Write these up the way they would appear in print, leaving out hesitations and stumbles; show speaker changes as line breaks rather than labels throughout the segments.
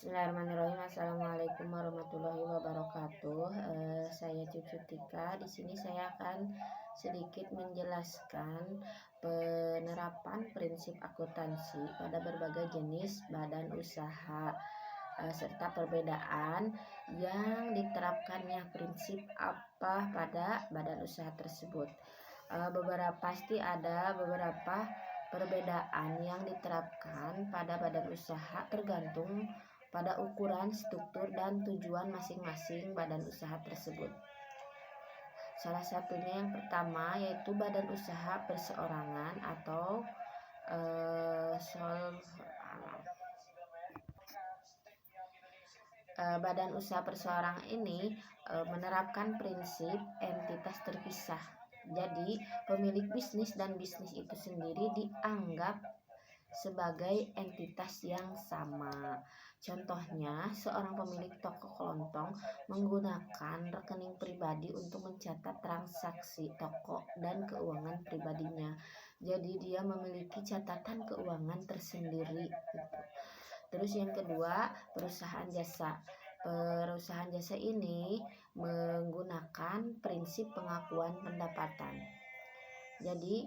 Bismillahirrahmanirrahim. Assalamualaikum warahmatullahi wabarakatuh. Saya Cucu Tika. Di sini saya akan sedikit menjelaskan penerapan prinsip akuntansi pada berbagai jenis badan usaha serta perbedaan yang diterapkannya prinsip apa pada badan usaha tersebut. Pasti ada beberapa perbedaan yang diterapkan pada badan usaha tergantung pada ukuran, struktur, dan tujuan masing-masing badan usaha tersebut. Salah satunya yang pertama yaitu badan usaha perseorangan atau badan usaha perseorangan ini menerapkan prinsip entitas terpisah. Jadi, pemilik bisnis dan bisnis itu sendiri dianggap sebagai entitas yang sama. Contohnya, seorang pemilik toko kelontong menggunakan rekening pribadi untuk mencatat transaksi toko dan keuangan pribadinya. Jadi dia memiliki catatan keuangan tersendiri. Terus yang kedua, perusahaan jasa. Perusahaan jasa ini menggunakan prinsip pengakuan pendapatan. Jadi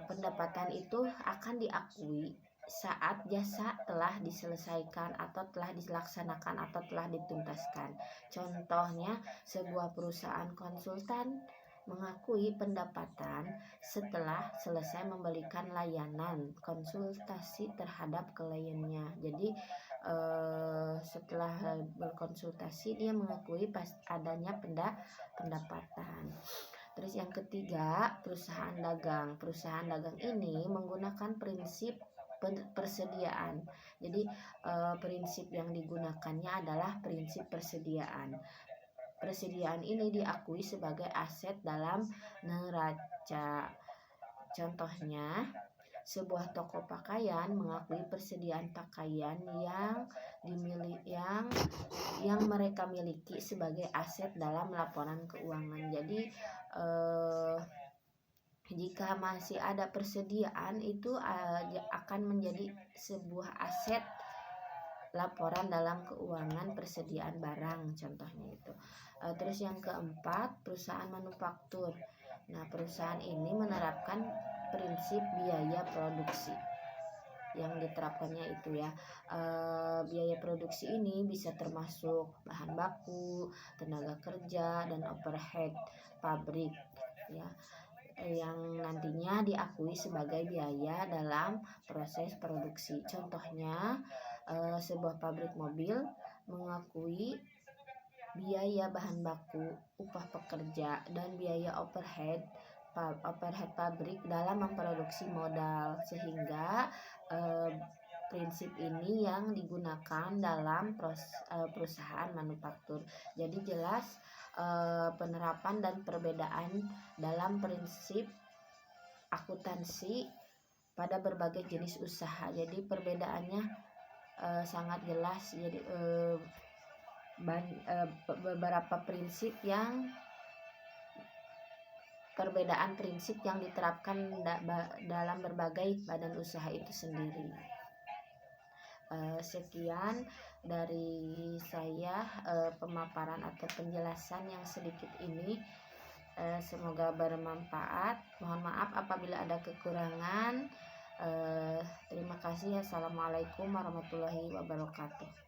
pendapatan itu akan diakui saat jasa telah diselesaikan atau telah dilaksanakan atau telah dituntaskan. Contohnya, sebuah perusahaan konsultan mengakui pendapatan setelah selesai memberikan layanan konsultasi terhadap kliennya. Jadi setelah berkonsultasi dia mengakui adanya pendapatan. Terus yang ketiga, perusahaan dagang. Perusahaan dagang ini menggunakan prinsip persediaan. Jadi prinsip yang digunakannya adalah prinsip persediaan. Persediaan ini diakui sebagai aset dalam neraca. Contohnya, sebuah toko pakaian mengakui persediaan pakaian yang mereka miliki sebagai aset dalam laporan keuangan. Jadi jika masih ada persediaan itu akan menjadi sebuah aset laporan dalam keuangan persediaan barang, contohnya itu. Terus yang keempat, perusahaan manufaktur. Nah, perusahaan ini menerapkan prinsip biaya produksi. Yang diterapkannya itu ya, biaya produksi ini bisa termasuk bahan baku, tenaga kerja, dan overhead pabrik ya, yang nantinya diakui sebagai biaya dalam proses produksi. Contohnya, sebuah pabrik mobil mengakui biaya bahan baku, upah pekerja, dan biaya overhead pabrik dalam memproduksi modal, sehingga prinsip ini yang digunakan dalam perusahaan manufaktur. Jadi jelas penerapan dan perbedaan dalam prinsip akuntansi pada berbagai jenis usaha. Jadi perbedaannya sangat jelas. Jadi beberapa perbedaan prinsip yang diterapkan dalam berbagai badan usaha itu sendiri. Sekian dari saya pemaparan atau penjelasan yang sedikit ini. Semoga bermanfaat. Mohon maaf apabila ada kekurangan. Terima kasih. Assalamualaikum warahmatullahi wabarakatuh.